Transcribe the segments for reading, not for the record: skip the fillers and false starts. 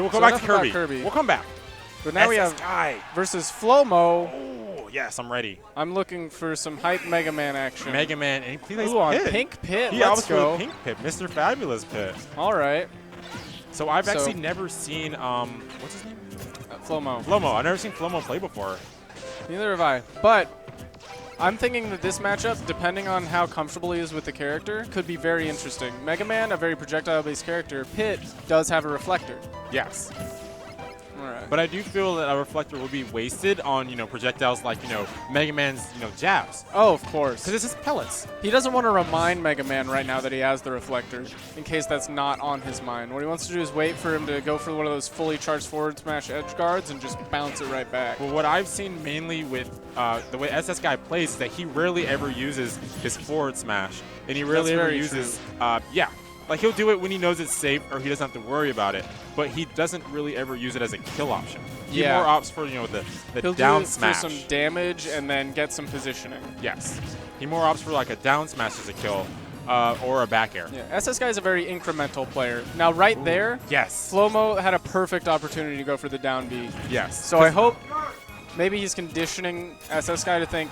will go back to Kirby. We'll come back. But now we have SSguy versus FloMo. Oh, yes, I'm ready. I'm looking for some hype Mega Man action. Mega Man, and he plays on Pit. Pink Pit. He Let's go. Pink Pit, Mr. Fabulous Pit. All right. So I've actually never seen, what's his name? FloMo. FloMo. I've never seen FloMo play before. Neither have I. But I'm thinking that this matchup, depending on how comfortable he is with the character, could be very interesting. Mega Man, a very projectile-based character. Pit does have a reflector. Yes. All right. But I do feel that a reflector would be wasted on, projectiles like, Mega Man's, jabs. Oh, of course. Because it's just pellets. He doesn't want to remind Mega Man right now that he has the reflector, in case that's not on his mind. What he wants to do is wait for him to go for one of those fully charged forward smash edge guards and just bounce it right back. Well, what I've seen mainly with the way SSguy plays is that he rarely ever uses his forward smash. And he rarely ever uses, like he'll do it when he knows it's safe or he doesn't have to worry about it. But he doesn't really ever use it as a kill option. He more opts for, the down smash. He'll do it for some damage and then get some positioning. Yes. He more opts for like a down smash as a kill or a back air. Yeah, SSguy is a very incremental player. Now right there, yes, FloMo had a perfect opportunity to go for the down B. Yes. So I hope maybe he's conditioning SSguy to think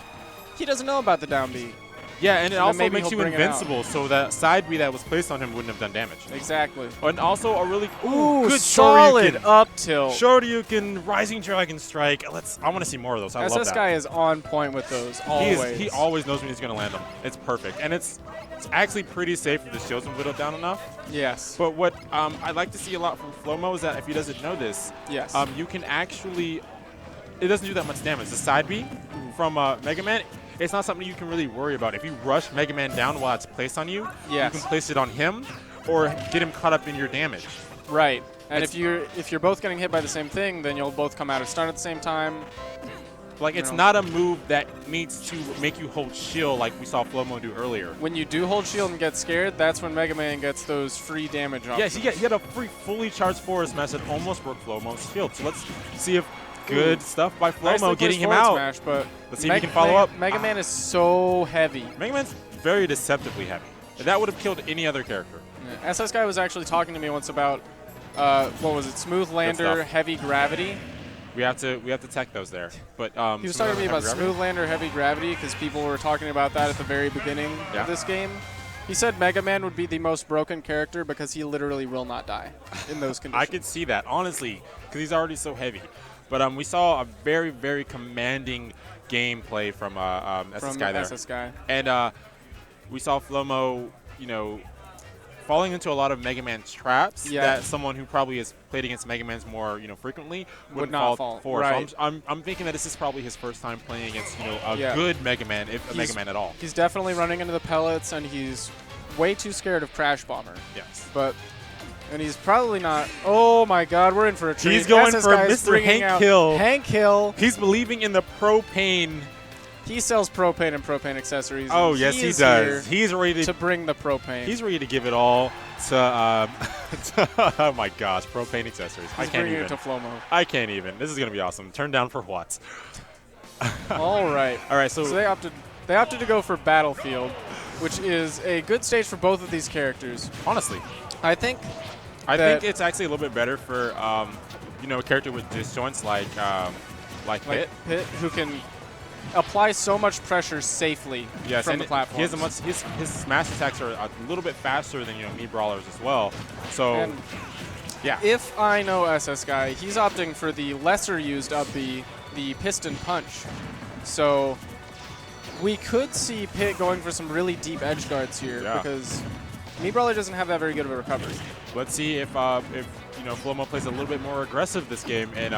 he doesn't know about the down B. Yeah, and it so also makes you invincible, so that side B that was placed on him wouldn't have done damage. Exactly. And also a really good solid up tilt. Shoryuken, Rising Dragon Strike. I want to see more of those. I love that. SSguy is on point with those always. He always knows when he's going to land them. It's perfect. And it's actually pretty safe if the shields and whittled down enough. Yes. But what I like to see a lot from FloMo is that if he doesn't know this, you can actually, it doesn't do that much damage. The side B from Mega Man, it's not something you can really worry about. If you rush Mega Man down while it's placed on you, you can place it on him or get him caught up in your damage. Right. And if you're both getting hit by the same thing, then you'll both come out of stun at the same time. Like, it's not a move that needs to make you hold shield like we saw FloMo do earlier. When you do hold shield and get scared, that's when Mega Man gets those free damage options. Yes, he had a free fully charged forward smash that almost broke FloMo's shield. So let's see if good stuff by FloMo getting him out. Smash, but let's see if he can follow up. Mega Man is so heavy. Mega Man's very deceptively heavy. That would have killed any other character. Yeah. SSguy was actually talking to me once about, what was it, Smooth Lander, Heavy Gravity. We have to tech those there. But he was talking to me about Smooth Lander, Heavy Gravity because people were talking about that at the very beginning of this game. He said Mega Man would be the most broken character because he literally will not die in those conditions. I could see that, honestly, because he's already so heavy. But we saw a very, very commanding gameplay from SSguy there. And we saw FloMo, falling into a lot of Mega Man traps that someone who probably has played against Mega Man's more, frequently would not fall for. Right. So I'm thinking that this is probably his first time playing against, a good Mega Man, if a Mega Man at all. He's definitely running into the pellets, and he's way too scared of Crash Bomber. Yes. And he's probably not. Oh my God, we're in for a treat. He's going for Mr. Hank Hill. Hank Hill. He's believing in the propane. He sells propane and propane accessories. Oh yes, he does. He's ready to bring the propane. He's ready to give it all to. Oh my gosh, propane accessories. He's bringing it to FloMo. I can't even. This is gonna be awesome. Turn down for what? All right. All right. So they opted to go for Battlefield, which is a good stage for both of these characters. Honestly, I think it's actually a little bit better for a character with disjoints like Pit, who can apply so much pressure safely from the platform. He has his smash attacks are a little bit faster than me brawlers as well. So if I know SSguy, he's opting for the lesser used up the piston punch. So we could see Pit going for some really deep edge guards here because Brawler doesn't have that very good of a recovery. Let's see if FloMo plays a little bit more aggressive this game and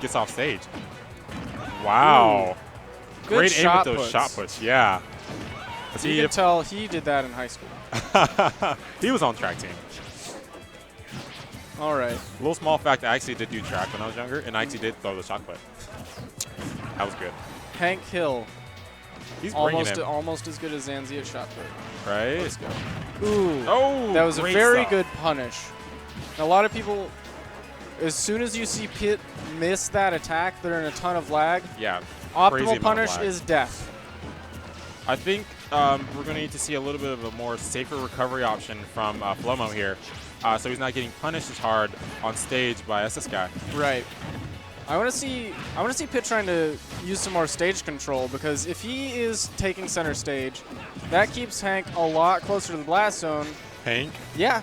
gets off stage. Wow. Ooh. Great aim with those shot puts, yeah. You can tell he did that in high school. He was on track team. All right. A little small fact, I actually did do track when I was younger, and I actually did throw the shot put. That was good. Hank Hill. He's almost as good as Zanzi at shot put. Right? Let's go. Ooh. Oh, that was a very good punish. A lot of people, as soon as you see Pit miss that attack, they're in a ton of lag. Yeah. Optimal punish is death. I think we're going to need to see a little bit of a more safer recovery option from FloMo here. so he's not getting punished as hard on stage by SSguy. Right. I want to see Pit trying to use some more stage control, because if he is taking center stage, that keeps Hank a lot closer to the blast zone. Hank? Yeah.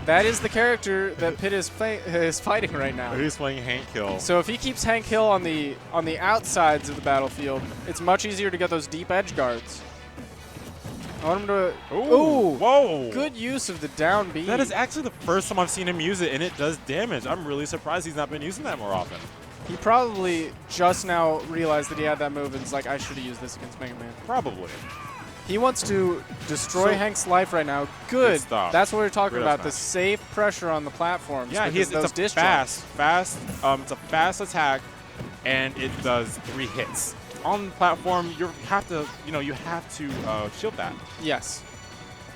That is the character that Pit is fighting right now. He's playing Hank Hill. So if he keeps Hank Hill on the outsides of the battlefield, it's much easier to get those deep edge guards. I want him to. Ooh, whoa! Good use of the down B. That is actually the first time I've seen him use it, and it does damage. I'm really surprised he's not been using that more often. He probably just now realized that he had that move and is like, I should have used this against MegaMan. Probably. He wants to destroy Hank's life right now. Good. Stuff. That's what we're talking about. Smash. The safe pressure on the platforms. Yeah, it's a fast. It's a fast attack, and it does 3 hits. On the platform, you have to shield that. Yes.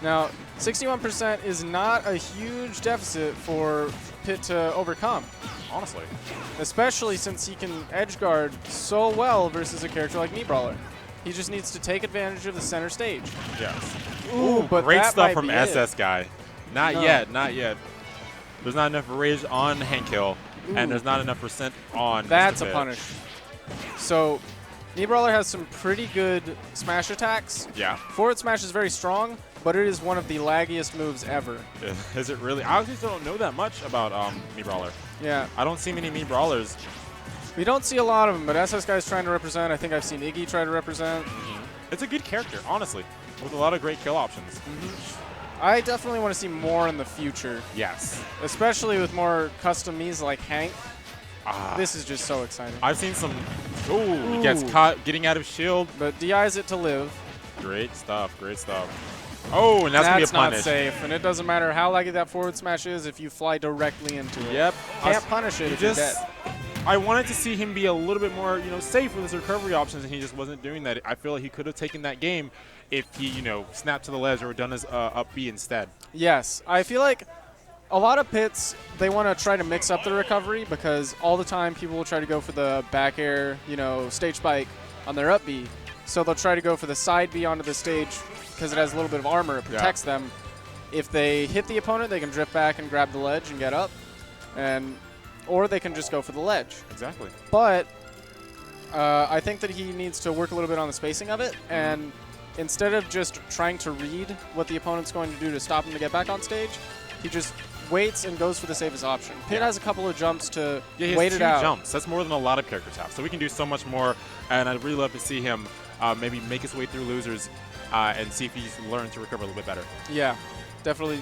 Now, 61% is not a huge deficit for Pit to overcome. Honestly. Especially since he can edge guard so well versus a character like MeBrawler. He just needs to take advantage of the center stage. Yes. Ooh, but great that stuff might from be SSguy. Not yet. There's not enough rage on Hank Hill, and there's not enough percent on That's Mr. a punish. So, MeBrawler has some pretty good smash attacks. Yeah. Forward smash is very strong, but it is one of the laggiest moves ever. Is it really? I actually don't know that much about MeBrawler. Yeah. I don't see many MeBrawlers. We don't see a lot of them, but SSguy is trying to represent. I think I've seen Iggy try to represent. It's a good character, honestly, with a lot of great kill options. I definitely want to see more in the future. Yes. Especially with more custom Miis like Hank. This is just so exciting. I've seen some. Ooh, he gets caught getting out of shield. But DIs it to live. Great stuff. Oh, and that's going to be a punish. Not safe, and it doesn't matter how laggy that forward smash is if you fly directly into it. Yep. Can't punish it if you're dead. I wanted to see him be a little bit more, safe with his recovery options, and he just wasn't doing that. I feel like he could have taken that game if he, snapped to the ledge or done his up B instead. Yes. I feel like a lot of Pits, they want to try to mix up the recovery, because all the time people will try to go for the back air, stage spike on their up B. So they'll try to go for the side B onto the stage because it has a little bit of armor. It protects them. If they hit the opponent, they can drift back and grab the ledge and get up. Or they can just go for the ledge. Exactly. But I think that he needs to work a little bit on the spacing of it. And instead of just trying to read what the opponent's going to do to stop him to get back on stage, he just waits and goes for the safest option. Pit has a couple of jumps to wait it out. 2 jumps. That's more than a lot of characters have. So we can do so much more, and I'd really love to see him maybe make his way through losers and see if he's learned to recover a little bit better. Yeah, definitely